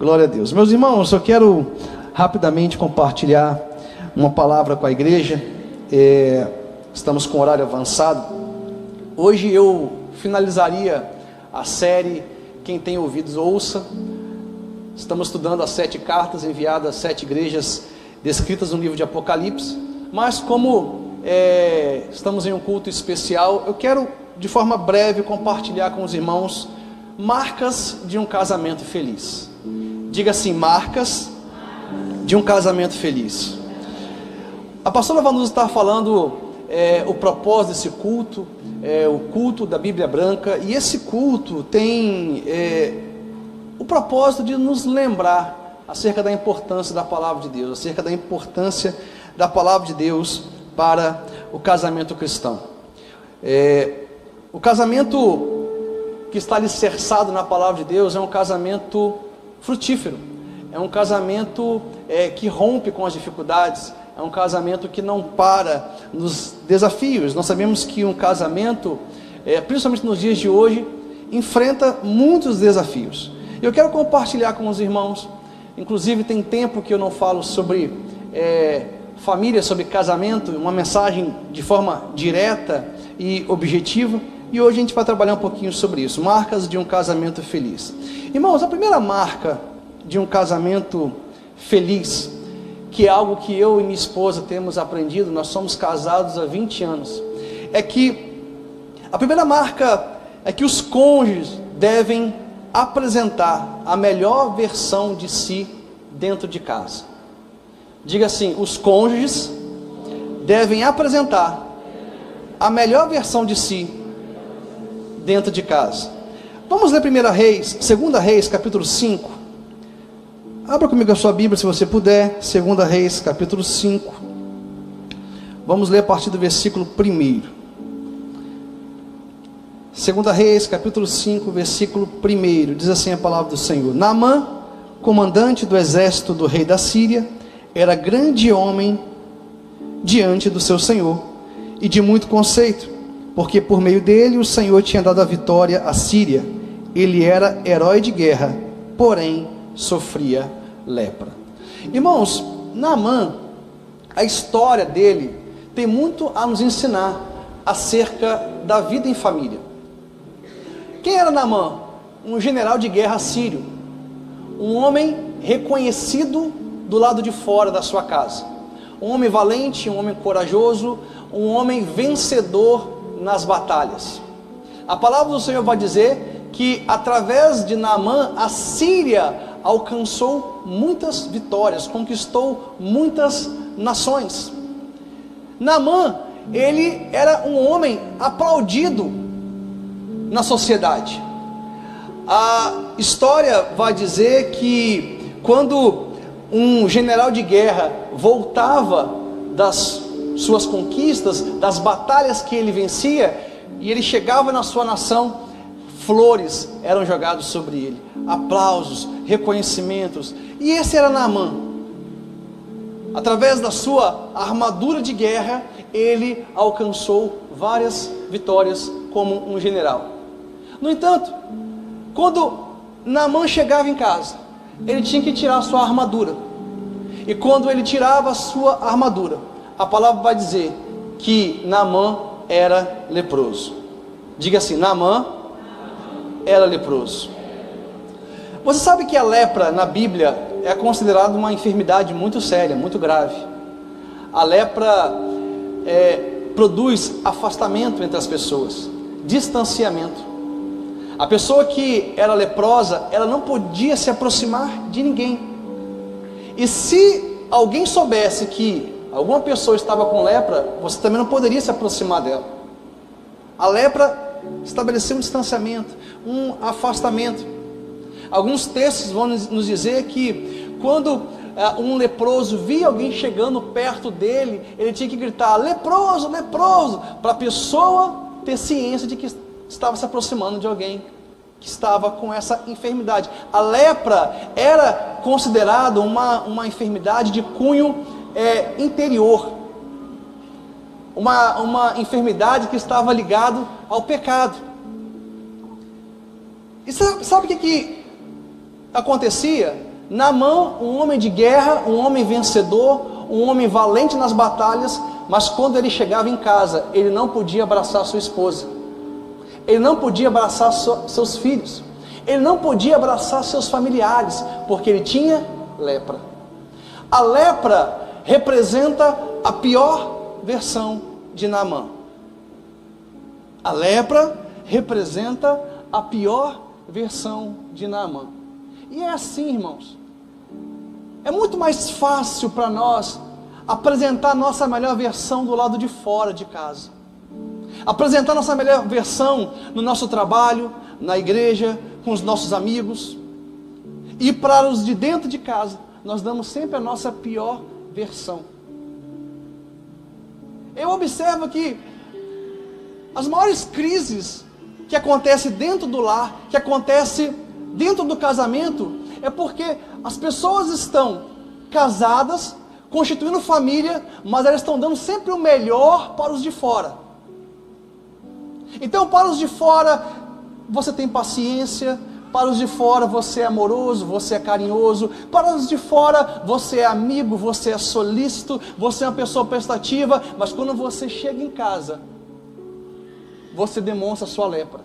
Glória a Deus. Meus irmãos, eu quero rapidamente compartilhar uma palavra com a igreja. Estamos com horário avançado. Hoje eu finalizaria a série Quem tem ouvidos ouça. Estamos estudando as 7 cartas enviadas às 7 igrejas descritas no livro de Apocalipse. Mas como estamos em um culto especial, eu quero de forma breve compartilhar com os irmãos marcas de um casamento feliz. Diga assim: marcas de um casamento feliz. A pastora Vanusa está falando o propósito desse culto, o culto da Bíblia Branca, e esse culto tem o propósito de nos lembrar acerca da importância da palavra de Deus, acerca da importância da palavra de Deus para o casamento cristão. O casamento que está alicerçado na palavra de Deus é um casamento frutífero, é um casamento que rompe com as dificuldades, é um casamento que não para nos desafios. Nós sabemos que um casamento, principalmente nos dias de hoje, enfrenta muitos desafios. Eu quero compartilhar com os irmãos, inclusive tem tempo que eu não falo sobre família, sobre casamento, uma mensagem de forma direta e objetiva, e hoje a gente vai trabalhar um pouquinho sobre isso, marcas de um casamento feliz. Irmãos, a primeira marca de um casamento feliz, que é algo que eu e minha esposa temos aprendido, nós somos casados há 20 anos, é que a primeira marca é que os cônjuges devem apresentar a melhor versão de si dentro de casa. Diga assim: os cônjuges devem apresentar a melhor versão de si dentro de casa. Vamos ler 2 Reis, capítulo 5. Abra comigo a sua Bíblia, se você puder. 2 Reis, capítulo 5. Vamos ler a partir do versículo 1. 2 Reis, capítulo 5, versículo 1. Diz assim a palavra do Senhor: Naamã, comandante do exército do rei da Síria, era grande homem diante do seu Senhor, e de muito conceito, porque por meio dele o Senhor tinha dado a vitória à Síria. Ele era herói de guerra, porém sofria lepra. Irmãos, Naamã, a história dele tem muito a nos ensinar acerca da vida em família. Quem era Naamã? Um general de guerra sírio, um homem reconhecido do lado de fora da sua casa, um homem valente, um homem corajoso, um homem vencedor nas batalhas. A palavra do Senhor vai dizer que através de Naamã a Síria alcançou muitas vitórias, conquistou muitas nações. Naamã, ele era um homem aplaudido na sociedade. A história vai dizer que quando um general de guerra voltava das suas conquistas, das batalhas que ele vencia, e ele chegava na sua nação, flores eram jogadas sobre ele, aplausos, reconhecimentos. E esse era Naamã. Através da sua armadura de guerra, ele alcançou várias vitórias como um general. No entanto, quando Naamã chegava em casa, ele tinha que tirar a sua armadura. E quando ele tirava a sua armadura, a palavra vai dizer que Naamã era leproso. Diga assim: Naamã era leproso. Você sabe que a lepra na Bíblia é considerada uma enfermidade muito séria, muito grave. A lepra produz afastamento entre as pessoas, distanciamento. A pessoa que era leprosa, ela não podia se aproximar de ninguém. E se alguém soubesse que alguma pessoa estava com lepra, você também não poderia se aproximar dela. A lepra estabeleceu um distanciamento, um afastamento. Alguns textos vão nos dizer que quando um leproso via alguém chegando perto dele, ele tinha que gritar: leproso, leproso, para a pessoa ter ciência de que estava se aproximando de alguém que estava com essa enfermidade. A lepra era considerada uma enfermidade de cunho interior, uma enfermidade que estava ligada ao pecado. E sabe o que acontecia? Naamã, um homem de guerra, um homem vencedor, um homem valente nas batalhas, mas quando ele chegava em casa, ele não podia abraçar sua esposa, ele não podia abraçar seus filhos, ele não podia abraçar seus familiares, porque ele tinha lepra. A lepra representa a pior versão de Naamã. A lepra representa a pior versão de Naamã. E é assim, irmãos. É muito mais fácil para nós apresentar a nossa melhor versão do lado de fora de casa. Apresentar a nossa melhor versão no nosso trabalho, na igreja, com os nossos amigos. E para os de dentro de casa, nós damos sempre a nossa pior versão. Eu observo que as maiores crises que acontecem dentro do lar, que acontecem dentro do casamento, é porque as pessoas estão casadas, constituindo família, mas elas estão dando sempre o melhor para os de fora. Então, para os de fora, você tem paciência. Para os de fora, você é amoroso, você é carinhoso. Para os de fora, você é amigo, você é solícito, você é uma pessoa prestativa. Mas quando você chega em casa, você demonstra a sua lepra.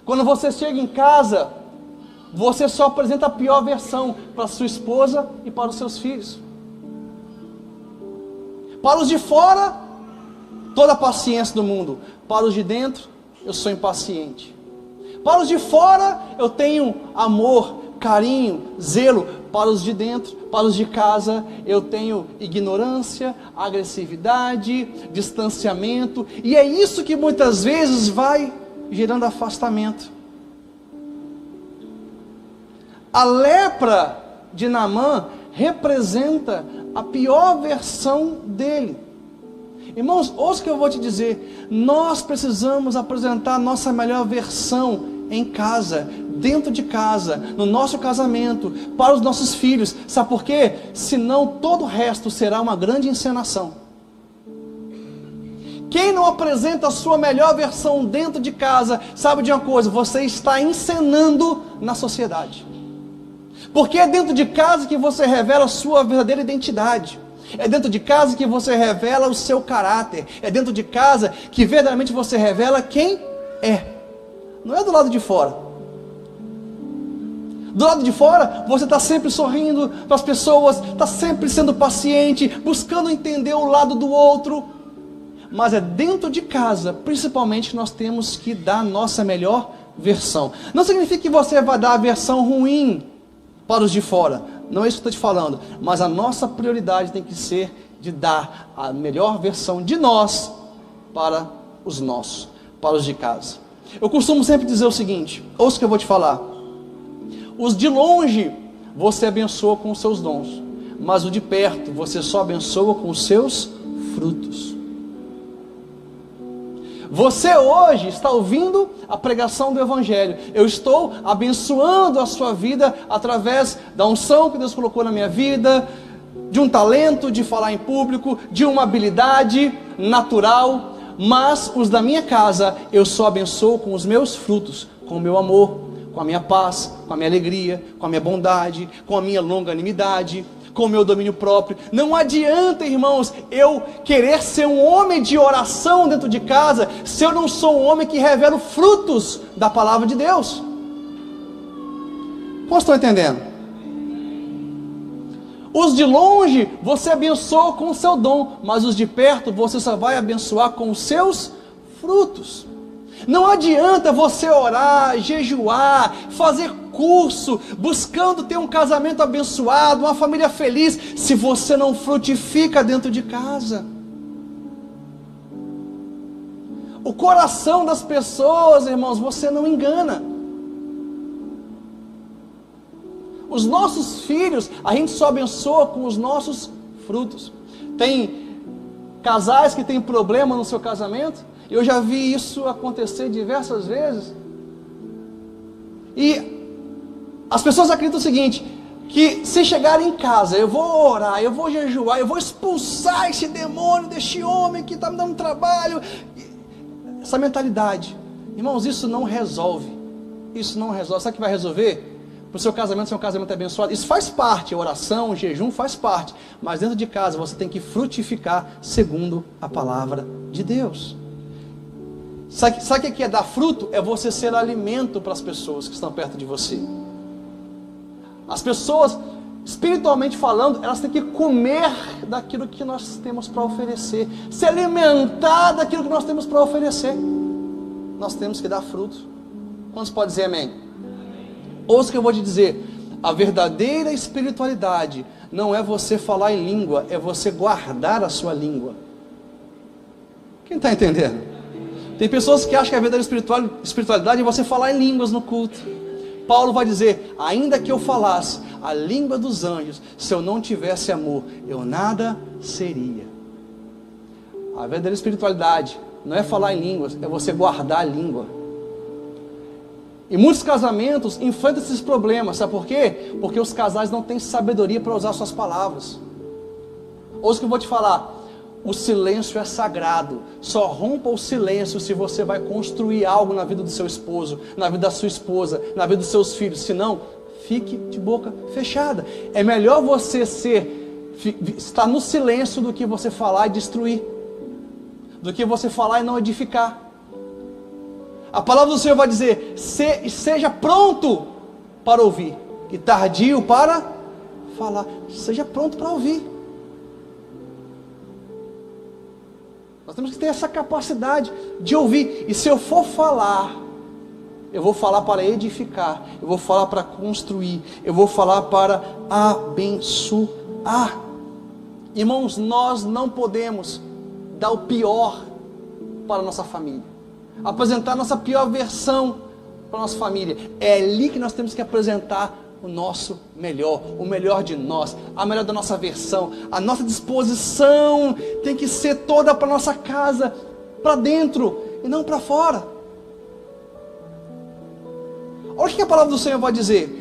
Quando você chega em casa, você só apresenta a pior versão para sua esposa e para os seus filhos. Para os de fora, toda a paciência do mundo. Para os de dentro, eu sou impaciente. Para os de fora, eu tenho amor, carinho, zelo. Para os de dentro, para os de casa, eu tenho ignorância, agressividade, distanciamento. E é isso que muitas vezes vai gerando afastamento. A lepra de Naamã representa a pior versão dele. Irmãos, ouça o que eu vou te dizer. Nós precisamos apresentar a nossa melhor versão em casa, dentro de casa, no nosso casamento, para os nossos filhos. Sabe por quê? Senão todo o resto será uma grande encenação. Quem não apresenta a sua melhor versão dentro de casa, sabe de uma coisa? Você está encenando na sociedade. Porque é dentro de casa que você revela a sua verdadeira identidade. É dentro de casa que você revela o seu caráter. É dentro de casa que verdadeiramente você revela quem é. Não é do lado de fora. Do lado de fora, você está sempre sorrindo para as pessoas, está sempre sendo paciente, buscando entender o lado do outro. Mas é dentro de casa, principalmente, que nós temos que dar a nossa melhor versão. Não significa que você vai dar a versão ruim para os de fora. Não é isso que eu estou te falando. Mas a nossa prioridade tem que ser de dar a melhor versão de nós para os nossos, para os de casa. Eu costumo sempre dizer o seguinte, ouça o que eu vou te falar. Os de longe você abençoa com os seus dons, mas o de perto você só abençoa com os seus frutos. Você hoje está ouvindo a pregação do Evangelho. Eu estou abençoando a sua vida através da unção que Deus colocou na minha vida, de um talento de falar em público, de uma habilidade natural. Mas os da minha casa eu só abençoo com os meus frutos, com o meu amor, com a minha paz, com a minha alegria, com a minha bondade, com a minha longanimidade, com o meu domínio próprio. Não adianta, irmãos, eu querer ser um homem de oração dentro de casa, se eu não sou um homem que revela frutos da palavra de Deus. Como estão entendendo? Os de longe você abençoa com o seu dom, mas os de perto você só vai abençoar com os seus frutos. Não adianta você orar, jejuar, fazer curso, buscando ter um casamento abençoado, uma família feliz, se você não frutifica dentro de casa. O coração das pessoas, irmãos, você não engana. Os nossos filhos, a gente só abençoa com os nossos frutos. Tem casais que têm problema no seu casamento. Eu já vi isso acontecer diversas vezes. E as pessoas acreditam o seguinte, que se chegar em casa, eu vou orar, eu vou jejuar, eu vou expulsar esse demônio deste homem que está me dando trabalho. Essa mentalidade, irmãos, isso não resolve. Isso não resolve. Sabe o que vai resolver? para o seu casamento ser um casamento abençoado. Isso faz parte, a oração, o jejum faz parte. Mas dentro de casa você tem que frutificar segundo a palavra de Deus. Sabe o que é dar fruto? É você ser alimento para as pessoas que estão perto de você. As pessoas, espiritualmente falando, elas têm que comer daquilo que nós temos para oferecer. Se alimentar daquilo que nós temos para oferecer. Nós temos que dar fruto. Quantos podem dizer amém? Ouça o que eu vou te dizer. A verdadeira espiritualidade não é você falar em língua, é você guardar a sua língua. Quem está entendendo? Tem pessoas que acham que a verdadeira espiritualidade é você falar em línguas no culto. Paulo vai dizer, ainda que eu falasse a língua dos anjos, se eu não tivesse amor, eu nada seria. A verdadeira espiritualidade não é falar em línguas, é você guardar a língua. E muitos casamentos enfrentam esses problemas, sabe por quê? Porque os casais não têm sabedoria para usar suas palavras. Ouça o que eu vou te falar, o silêncio é sagrado, só rompa o silêncio se você vai construir algo na vida do seu esposo, na vida da sua esposa, na vida dos seus filhos, senão, fique de boca fechada. É melhor você estar no silêncio do que você falar e destruir, do que você falar e não edificar. A palavra do Senhor vai dizer, seja pronto para ouvir, e tardio para falar. Seja pronto para ouvir. Nós temos que ter essa capacidade de ouvir. E se eu for falar, eu vou falar para edificar, eu vou falar para construir, eu vou falar para abençoar. Irmãos, nós não podemos dar o pior para a nossa família, apresentar a nossa pior versão para a nossa família. É ali que nós temos que apresentar o nosso melhor, o melhor de nós, a melhor da nossa versão. A nossa disposição tem que ser toda para a nossa casa, para dentro e não para fora. Olha o que a palavra do Senhor vai dizer.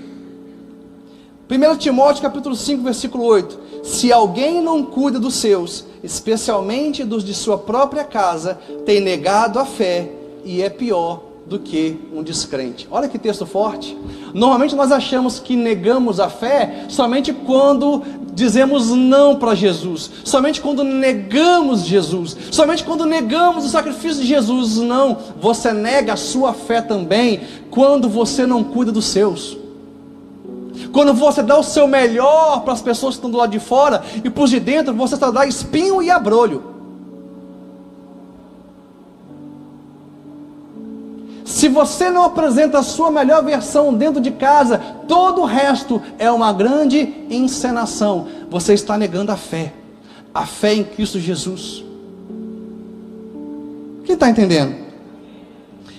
1 Timóteo capítulo 5, versículo 8. Se alguém não cuida dos seus, especialmente dos de sua própria casa, tem negado a fé e é pior do que um descrente. Olha que texto forte. Normalmente nós achamos que negamos a fé somente quando dizemos não para Jesus, somente quando negamos Jesus, somente quando negamos o sacrifício de Jesus. Não, você nega a sua fé também quando você não cuida dos seus. Quando você dá o seu melhor para as pessoas que estão do lado de fora, e por de dentro você só dá espinho e abrolho. Se você não apresenta a sua melhor versão dentro de casa, todo o resto é uma grande encenação. Você está negando a fé em Cristo Jesus. Quem está entendendo?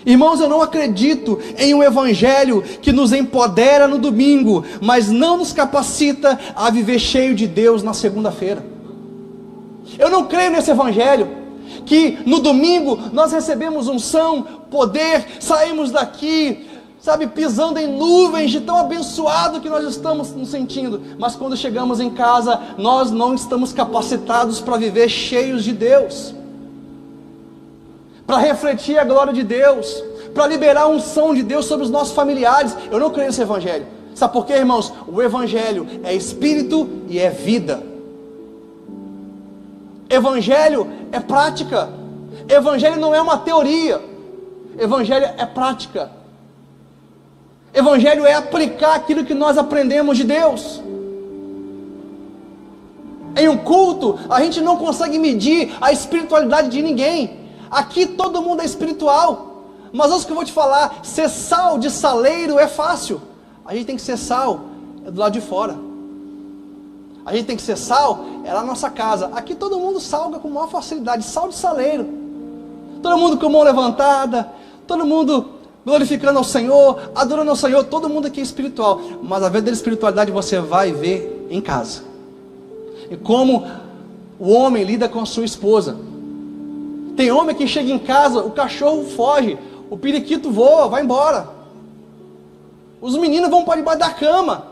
Irmãos, eu não acredito em um evangelho que nos empodera no domingo, mas não nos capacita a viver cheio de Deus na segunda-feira. Eu não creio nesse evangelho que no domingo nós recebemos unção, poder, saímos daqui, sabe, pisando em nuvens de tão abençoado que nós estamos nos sentindo, mas quando chegamos em casa, nós não estamos capacitados para viver cheios de Deus, para refletir a glória de Deus, para liberar a unção de Deus sobre os nossos familiares. Eu não creio nesse evangelho. Sabe por quê, irmãos? O evangelho é espírito e é vida. Evangelho é prática. Evangelho não é uma teoria. Evangelho é prática. Evangelho é aplicar aquilo que nós aprendemos de Deus. Em um culto, a gente não consegue medir a espiritualidade de ninguém. Aqui todo mundo é espiritual. Mas olha o que eu vou te falar, ser sal de saleiro é fácil. A gente tem que ser sal do lado de fora. A gente tem que ser sal é lá na nossa casa. Aqui todo mundo salga com maior facilidade, sal de saleiro. Todo mundo com a mão levantada, todo mundo glorificando ao Senhor, adorando ao Senhor, todo mundo aqui é espiritual. Mas a verdadeira espiritualidade você vai ver em casa. E como o homem lida com a sua esposa. Tem homem que chega em casa, o cachorro foge, o periquito voa, vai embora. Os meninos vão para debaixo da cama.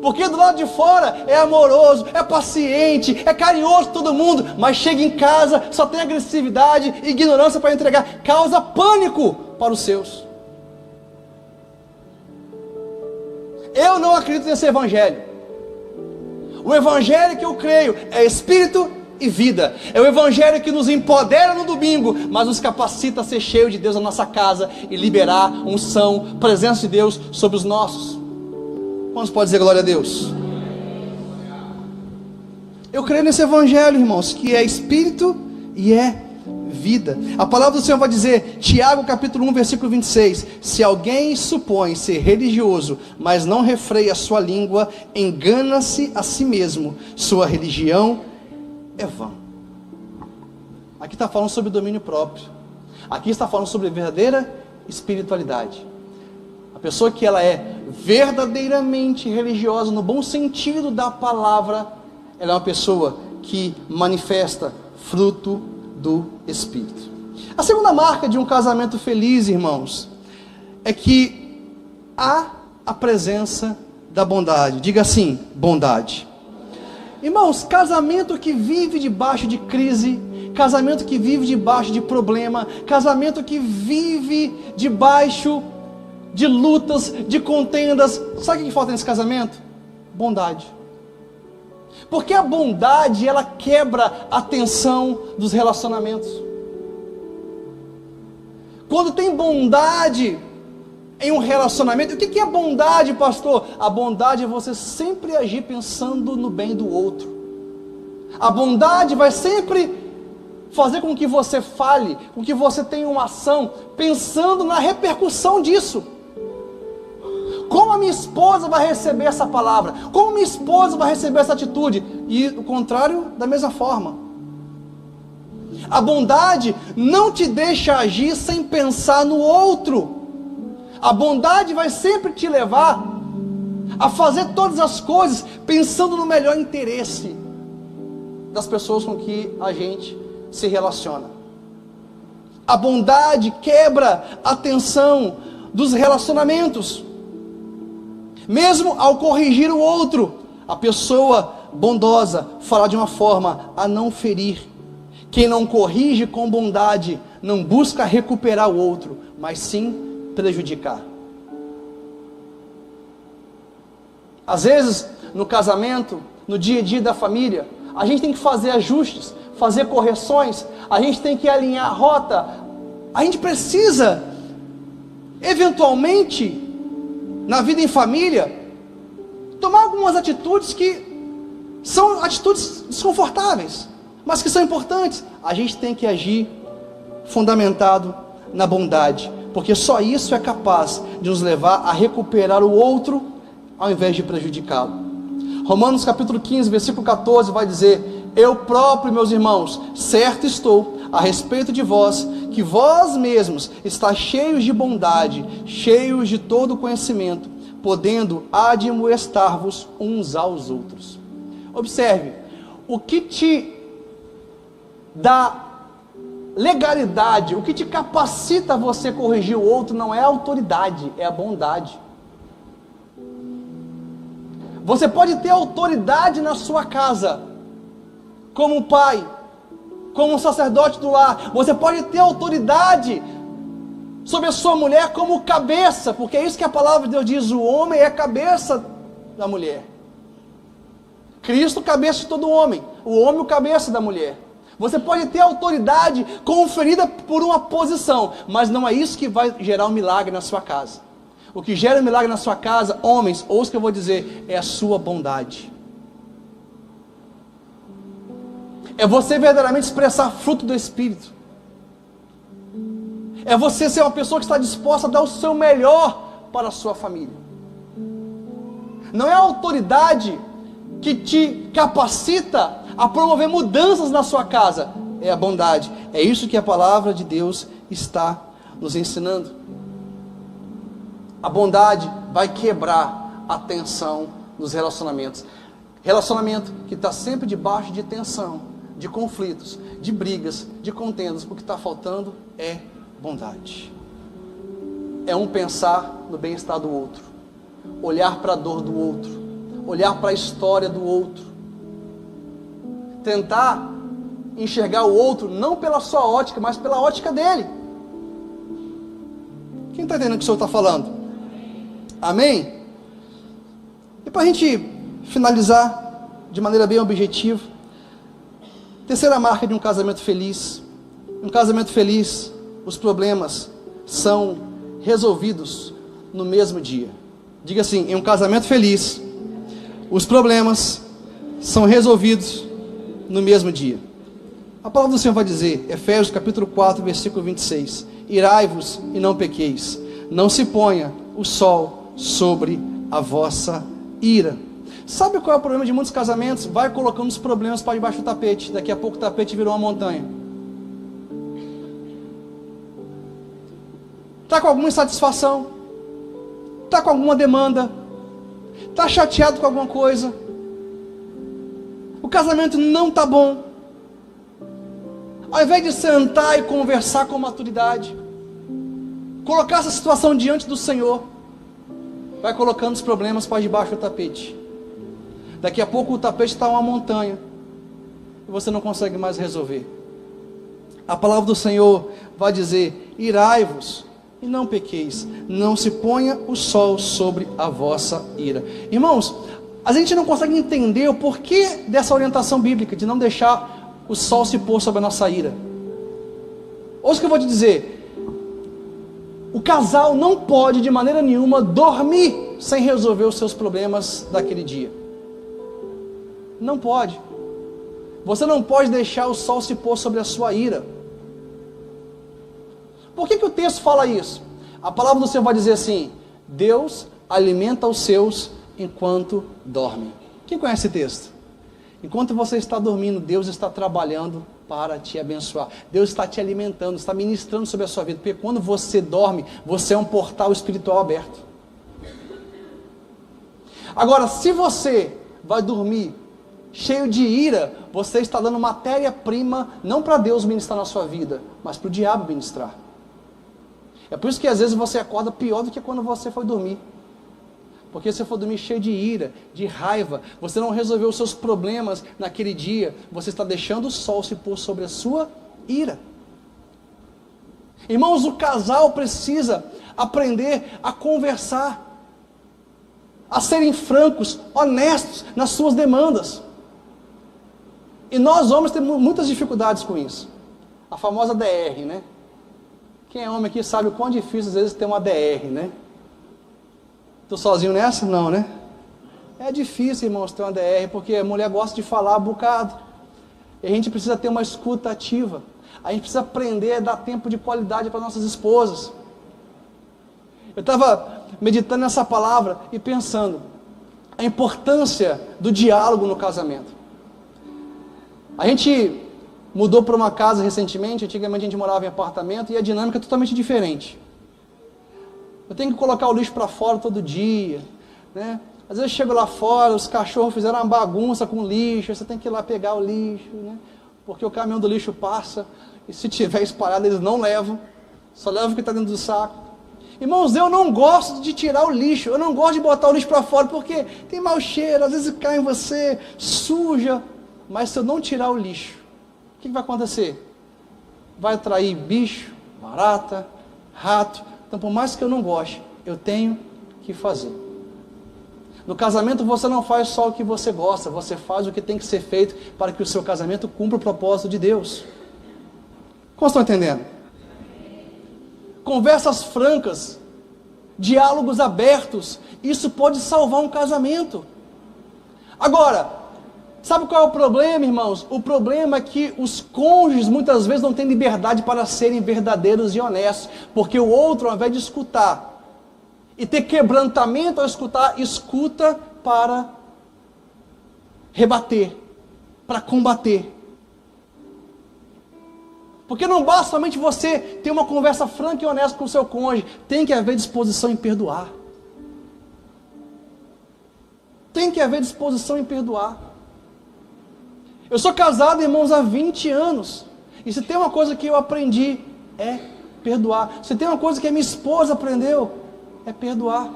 Porque do lado de fora é amoroso, é paciente, é carinhoso todo mundo, mas chega em casa, só tem agressividade, ignorância para entregar, causa pânico para os seus. Eu não acredito nesse evangelho. O evangelho que eu creio é espírito e vida. É o evangelho que nos empodera no domingo, mas nos capacita a ser cheio de Deus na nossa casa e liberar unção, presença de Deus sobre os nossos. Quantos podem dizer glória a Deus? Eu creio nesse evangelho, irmãos, que é espírito e é vida. A palavra do Senhor vai dizer, Tiago capítulo 1, versículo 26, se alguém supõe ser religioso, mas não refreia a sua língua, engana-se a si mesmo, sua religião é vã. Aqui está falando sobre domínio próprio. Aqui está falando sobre verdadeira espiritualidade. A pessoa que ela é verdadeiramente religiosa, no bom sentido da palavra, ela é uma pessoa que manifesta fruto do Espírito. A segunda marca de um casamento feliz, irmãos, é que há a presença da bondade. Diga assim, bondade. Irmãos, casamento que vive debaixo de crise, casamento que vive debaixo de problema, casamento que vive debaixo de lutas, de contendas, sabe o que falta nesse casamento? Bondade. Porque a bondade, ela quebra a tensão dos relacionamentos. Quando tem bondade em um relacionamento, o que é bondade, pastor? A bondade é você sempre agir pensando no bem do outro. A bondade vai sempre fazer com que você fale, com que você tenha uma ação, pensando na repercussão disso. Como a minha esposa vai receber essa palavra? Como minha esposa vai receber essa atitude? E o contrário, da mesma forma. A bondade não te deixa agir sem pensar no outro. A bondade vai sempre te levar a fazer todas as coisas pensando no melhor interesse das pessoas com que a gente se relaciona. A bondade quebra a tensão dos relacionamentos. Mesmo ao corrigir o outro, a pessoa bondosa fala de uma forma a não ferir. Quem não corrige com bondade não busca recuperar o outro, mas sim prejudicar. Às vezes, no casamento, no dia a dia da família, a gente tem que fazer ajustes, fazer correções, a gente tem que alinhar a rota. A gente precisa, eventualmente, na vida em família, tomar algumas atitudes que são atitudes desconfortáveis, mas que são importantes. A gente tem que agir fundamentado na bondade, porque só isso é capaz de nos levar a recuperar o outro, ao invés de prejudicá-lo. Romanos capítulo 15, versículo 14 vai dizer, eu próprio, meus irmãos, certo estou a respeito de vós, que vós mesmos estáis cheios de bondade, cheios de todo conhecimento, podendo admoestar-vos uns aos outros. Observe, o que te dá legalidade, o que te capacita a você corrigir o outro não é a autoridade, é a bondade. Você pode ter autoridade na sua casa, como pai, como um sacerdote do lar. Você pode ter autoridade sobre a sua mulher como cabeça, porque é isso que a palavra de Deus diz, o homem é a cabeça da mulher. Cristo, cabeça de todo homem, o homem, o cabeça da mulher. Você pode ter autoridade conferida por uma posição, mas não é isso que vai gerar um milagre na sua casa. O que gera um milagre na sua casa, homens, ouça o que eu vou dizer, é a sua bondade. É você verdadeiramente expressar fruto do Espírito. É você ser uma pessoa que está disposta a dar o seu melhor para a sua família. Não é a autoridade que te capacita a promover mudanças na sua casa, é a bondade. É isso que a palavra de Deus está nos ensinando. A bondade vai quebrar a tensão dos relacionamentos. Relacionamento que está sempre debaixo de tensão, de conflitos, de brigas, de contendas. O que está faltando é bondade. É um pensar no bem-estar do outro, olhar para a dor do outro, olhar para a história do outro, tentar enxergar o outro não pela sua ótica, mas pela ótica dele. Quem está entendendo o que o Senhor está falando? Amém? E para a gente finalizar de maneira bem objetiva, terceira marca de um casamento feliz. Um casamento feliz, os problemas são resolvidos no mesmo dia. Diga assim: em um casamento feliz, os problemas são resolvidos no mesmo dia. A palavra do Senhor vai dizer, Efésios capítulo 4, versículo 26, irai-vos e não pequeis, não se ponha o sol sobre a vossa ira. Sabe qual é o problema de muitos casamentos? Vai colocando os problemas para debaixo do tapete, daqui a pouco o tapete virou uma montanha. Está com alguma insatisfação, está com alguma demanda, está chateado com alguma coisa, o casamento não está bom. Ao invés de sentar e conversar com maturidade, colocar essa situação diante do Senhor, vai colocando os problemas para debaixo do tapete. Daqui a pouco o tapete está uma montanha e você não consegue mais resolver. A palavra do Senhor vai dizer: irai-vos e não pequeis, não se ponha o sol sobre a vossa ira. Irmãos, a gente não consegue entender o porquê dessa orientação bíblica de não deixar o sol se pôr sobre a nossa ira. Ouça o que eu vou te dizer: o casal não pode de maneira nenhuma dormir sem resolver os seus problemas daquele dia. Não pode. Você não pode deixar o sol se pôr sobre a sua ira. Por que o texto fala isso? A palavra do Senhor vai dizer assim: Deus alimenta os seus enquanto dormem. Quem conhece esse texto? Enquanto você está dormindo, Deus está trabalhando para te abençoar. Deus está te alimentando, está ministrando sobre a sua vida. Porque quando você dorme, você é um portal espiritual aberto. Agora, se você vai dormir cheio de ira, você está dando matéria-prima, não para Deus ministrar na sua vida, mas para o diabo ministrar. É por isso que às vezes você acorda pior do que quando você foi dormir. Porque se você for dormir cheio de ira, de raiva, você não resolveu os seus problemas naquele dia, você está deixando o sol se pôr sobre a sua ira. Irmãos, o casal precisa aprender a conversar, a serem francos, honestos nas suas demandas. E nós homens temos muitas dificuldades com isso. A famosa DR, né? Quem é homem aqui sabe o quão difícil às vezes ter uma DR, né? Estou sozinho nessa? Não, né? É difícil, irmãos, ter uma DR, porque a mulher gosta de falar um bocado. E a gente precisa ter uma escuta ativa. A gente precisa aprender a dar tempo de qualidade para nossas esposas. Eu estava meditando nessa palavra e pensando a importância do diálogo no casamento. A gente mudou para uma casa recentemente. Antigamente a gente morava em apartamento e a dinâmica é totalmente diferente. Eu tenho que colocar o lixo para fora todo dia, né? Às vezes eu chego lá fora, os cachorros fizeram uma bagunça com o lixo, você tem que ir lá pegar o lixo, né? Porque o caminhão do lixo passa, e se tiver espalhado eles não levam, só levam o que está dentro do saco. Irmãos, eu não gosto de tirar o lixo, eu não gosto de botar o lixo para fora, porque tem mau cheiro, às vezes cai em você, suja. Mas se eu não tirar o lixo, o que vai acontecer? Vai atrair bicho, barata, rato. Então, por mais que eu não goste, eu tenho que fazer. No casamento você não faz só o que você gosta, você faz o que tem que ser feito para que o seu casamento cumpra o propósito de Deus. Como estão entendendo? Conversas francas, diálogos abertos, isso pode salvar um casamento. Agora, sabe qual é o problema, irmãos? O problema é que os cônjuges muitas vezes não têm liberdade para serem verdadeiros e honestos, porque o outro, ao invés de escutar e ter quebrantamento ao escutar, escuta para rebater, para combater. Porque não basta somente você ter uma conversa franca e honesta com o seu cônjuge, tem que haver disposição em perdoar. Tem que haver disposição em perdoar. Eu sou casado, irmãos, há 20 anos. E se tem uma coisa que eu aprendi, é perdoar. Se tem uma coisa que a minha esposa aprendeu, é perdoar.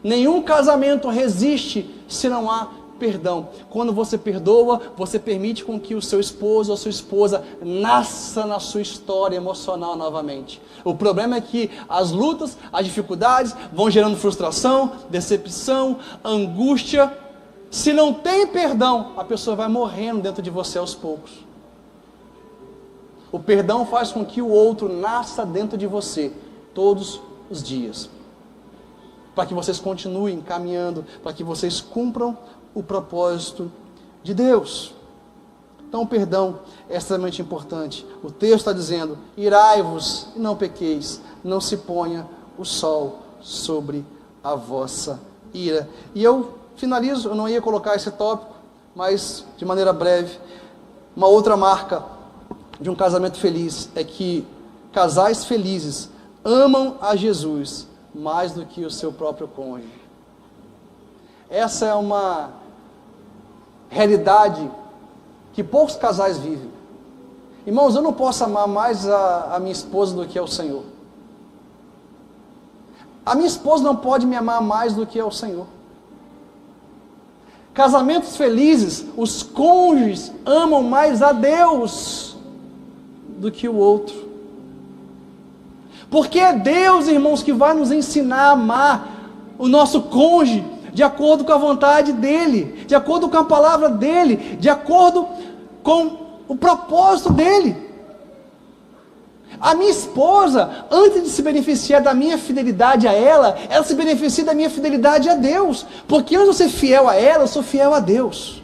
Nenhum casamento resiste se não há perdão. Quando você perdoa, você permite com que o seu esposo ou sua esposa nasça na sua história emocional novamente. O problema é que as lutas, as dificuldades vão gerando frustração, decepção, angústia. Se não tem perdão, a pessoa vai morrendo dentro de você aos poucos. O perdão faz com que o outro nasça dentro de você todos os dias, para que vocês continuem caminhando, para que vocês cumpram o propósito de Deus. Então o perdão é extremamente importante. O texto está dizendo: irai-vos e não pequeis, não se ponha o sol sobre a vossa ira. E eu finalizo, eu não ia colocar esse tópico, mas de maneira breve, uma outra marca de um casamento feliz é que casais felizes amam a Jesus mais do que o seu próprio cônjuge. Essa é uma realidade que poucos casais vivem. Irmãos, eu não posso amar mais a minha esposa do que ao Senhor. A minha esposa não pode me amar mais do que ao Senhor. Casamentos felizes, os cônjuges amam mais a Deus do que o outro. Porque é Deus, irmãos, que vai nos ensinar a amar o nosso cônjuge de acordo com a vontade dEle, de acordo com a palavra dEle, de acordo com o propósito dEle. A minha esposa, antes de se beneficiar da minha fidelidade a ela se beneficia da minha fidelidade a Deus. Porque antes de eu ser fiel a ela, eu sou fiel a Deus.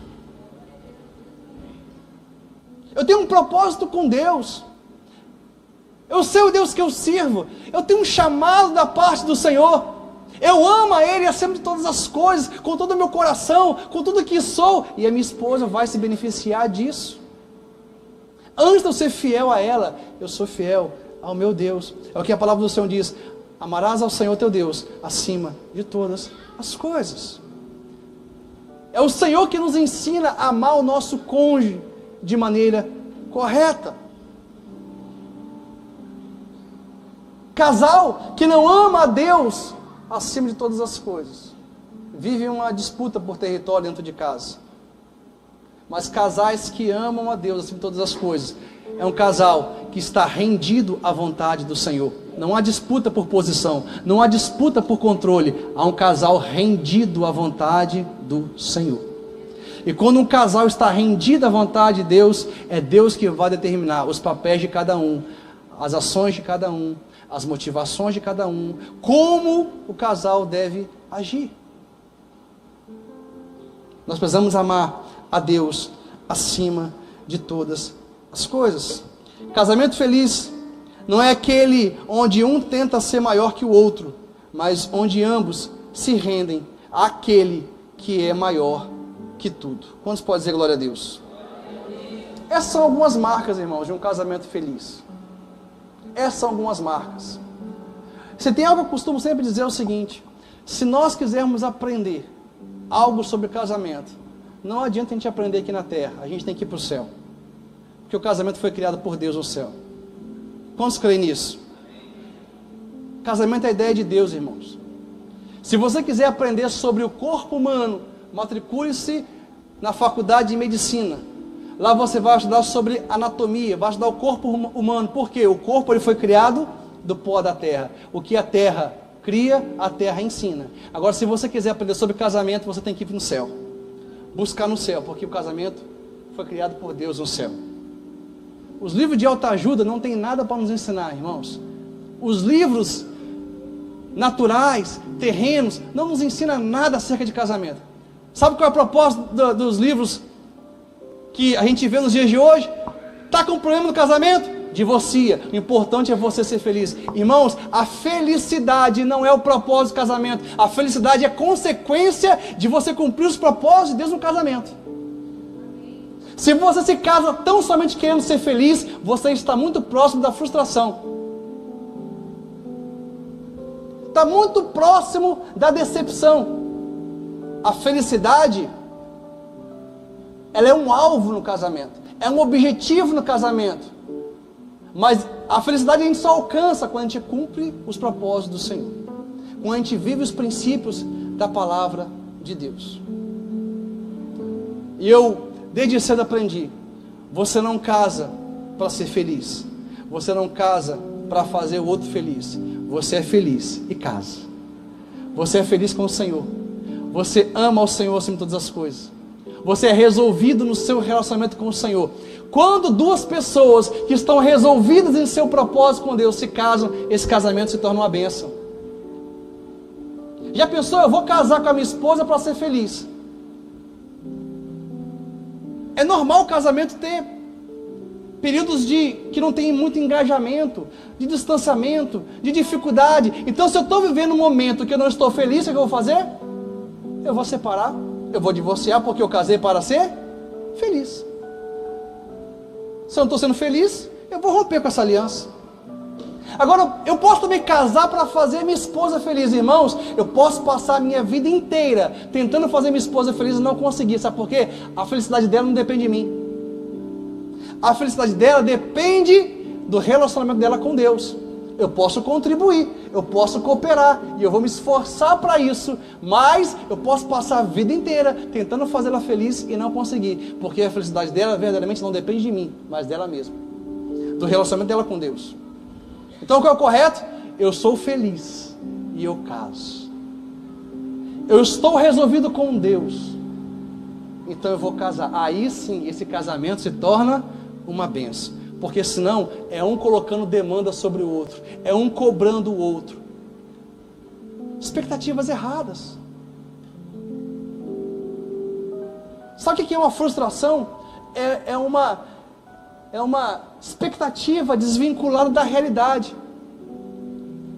Eu tenho um propósito com Deus. Eu sei o Deus que eu sirvo. Eu tenho um chamado da parte do Senhor. Eu amo a Ele acima de todas as coisas, com todo o meu coração, com tudo que sou. E a minha esposa vai se beneficiar disso. Antes de eu ser fiel a ela, eu sou fiel ao meu Deus. É o que a palavra do Senhor diz: amarás ao Senhor teu Deus acima de todas as coisas. É o Senhor que nos ensina a amar o nosso cônjuge de maneira correta. Casal que não ama a Deus acima de todas as coisas vive uma disputa por território dentro de casa. Mas casais que amam a Deus acima de todas as coisas é um casal que está rendido à vontade do Senhor. Não há disputa por posição, não há disputa por controle. Há um casal rendido à vontade do Senhor. E quando um casal está rendido à vontade de Deus, é Deus que vai determinar os papéis de cada um, as ações de cada um, as motivações de cada um, como o casal deve agir. Nós precisamos amar a Deus acima de todas as coisas. Casamento feliz não é aquele onde um tenta ser maior que o outro, mas onde ambos se rendem àquele que é maior que tudo. Quantos podem dizer glória a Deus? Essas são algumas marcas, irmãos, de um casamento feliz. Essas são algumas marcas. Se tem algo que eu costumo sempre dizer é o seguinte: se nós quisermos aprender algo sobre casamento, não adianta a gente aprender aqui na terra, a gente tem que ir para o céu. Porque o casamento foi criado por Deus no céu. Quantos creem nisso? Casamento é a ideia de Deus, irmãos. Se você quiser aprender sobre o corpo humano, matricule-se na faculdade de medicina. Lá você vai estudar sobre anatomia, vai estudar o corpo humano. Por quê? O corpo ele foi criado do pó da terra. O que a terra cria, a terra ensina. Agora, se você quiser aprender sobre casamento, você tem que ir no céu. Buscar no céu, porque o casamento foi criado por Deus no céu. Os livros de autoajuda não tem nada para nos ensinar, irmãos. Os livros naturais, terrenos, não nos ensinam nada acerca de casamento. Sabe qual é o propósito dos livros que a gente vê nos dias de hoje? Está com problema no casamento? Divorcia. O importante é você ser feliz. Irmãos, a felicidade não é o propósito do casamento. A felicidade é consequência de você cumprir os propósitos de Deus no casamento. Se você se casa tão somente querendo ser feliz, você está muito próximo da frustração. Está muito próximo da decepção. A felicidade, ela é um alvo no casamento. É um objetivo no casamento. Mas a felicidade a gente só alcança quando a gente cumpre os propósitos do Senhor. Quando a gente vive os princípios da palavra de Deus. E eu, desde cedo, aprendi: você não casa para ser feliz, você não casa para fazer o outro feliz, você é feliz e casa. Você é feliz com o Senhor, você ama o Senhor acima de todas as coisas, você é resolvido no seu relacionamento com o Senhor. Quando duas pessoas que estão resolvidas em seu propósito com Deus se casam, esse casamento se torna uma bênção. Já pensou, eu vou casar com a minha esposa para ser feliz? É normal o casamento ter períodos que não tem muito engajamento, de distanciamento, de dificuldade. Então, se eu estou vivendo um momento que eu não estou feliz, o que eu vou fazer? Eu vou separar, eu vou divorciar, porque eu casei para ser feliz. Se eu não estou sendo feliz, eu vou romper com essa aliança. Agora, eu posso também casar para fazer minha esposa feliz. Irmãos, eu posso passar a minha vida inteira tentando fazer minha esposa feliz e não conseguir. Sabe por quê? A felicidade dela não depende de mim. A felicidade dela depende do relacionamento dela com Deus. Eu posso contribuir, eu posso cooperar, e eu vou me esforçar para isso, mas eu posso passar a vida inteira tentando fazer ela feliz e não conseguir, porque a felicidade dela verdadeiramente não depende de mim, mas dela mesma, do relacionamento dela com Deus. Então o que é o correto? Eu sou feliz e eu caso. Eu estou resolvido com Deus, então eu vou casar. Aí sim, esse casamento se torna uma bênção. Porque senão é um colocando demanda sobre o outro, é um cobrando o outro. Expectativas erradas. Sabe o que é uma frustração? É uma expectativa desvinculada da realidade.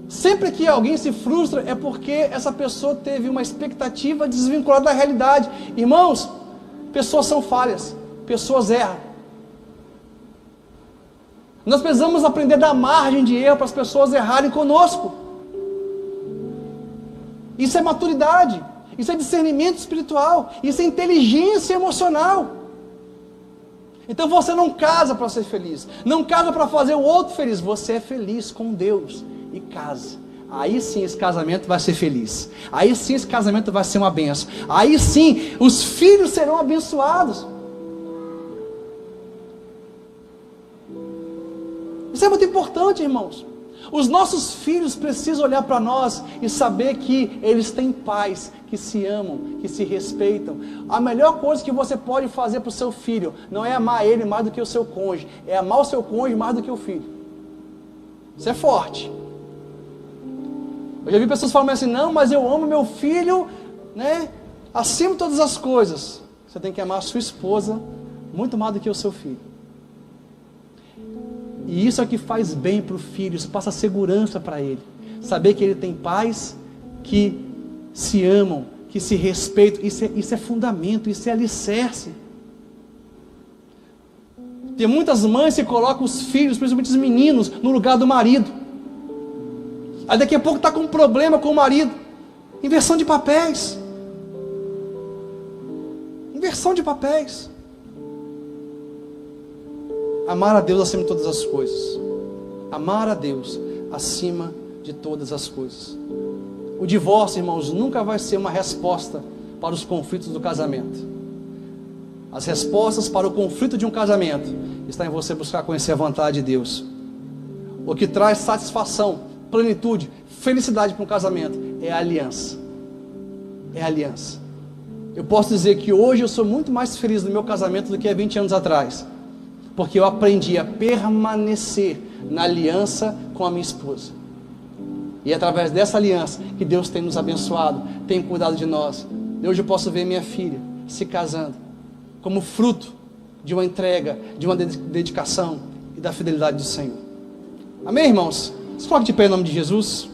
Sempre que alguém se frustra é porque essa pessoa teve uma expectativa desvinculada da realidade. Irmãos, pessoas são falhas, pessoas erram. Nós precisamos aprender a dar margem de erro para as pessoas errarem conosco. Isso é maturidade, isso é discernimento espiritual, isso é inteligência emocional. Então você não casa para ser feliz, não casa para fazer o outro feliz, você é feliz com Deus e casa. Aí sim esse casamento vai ser feliz, aí sim esse casamento vai ser uma bênção, aí sim os filhos serão abençoados. Isso é muito importante, irmãos. Os nossos filhos precisam olhar para nós e saber que eles têm pais, que se amam, que se respeitam. A melhor coisa que você pode fazer para o seu filho não é amar ele mais do que o seu cônjuge, é amar o seu cônjuge mais do que o filho. Isso é forte. Eu já vi pessoas falando assim: não, mas eu amo meu filho, né, acima de todas as coisas. Você tem que amar a sua esposa muito mais do que o seu filho. E isso é que faz bem para o filho, isso passa segurança para ele. Saber que ele tem pais que se amam, que se respeitam, isso é fundamento, isso é alicerce. Tem muitas mães que colocam os filhos, principalmente os meninos, no lugar do marido. Aí daqui a pouco está com um problema com o marido. Inversão de papéis. Inversão de papéis. Amar a Deus acima de todas as coisas. Amar a Deus acima de todas as coisas. O divórcio, irmãos, nunca vai ser uma resposta para os conflitos do casamento. As respostas para o conflito de um casamento está em você buscar conhecer a vontade de Deus. O que traz satisfação, plenitude, felicidade para um casamento é a aliança. É a aliança. Eu posso dizer que hoje eu sou muito mais feliz no meu casamento do que há 20 anos atrás. Porque eu aprendi a permanecer na aliança com a minha esposa. E é através dessa aliança que Deus tem nos abençoado, tem cuidado de nós. Hoje eu posso ver minha filha se casando, como fruto de uma entrega, de uma dedicação e da fidelidade do Senhor. Amém, irmãos? Se coloque de pé em nome de Jesus.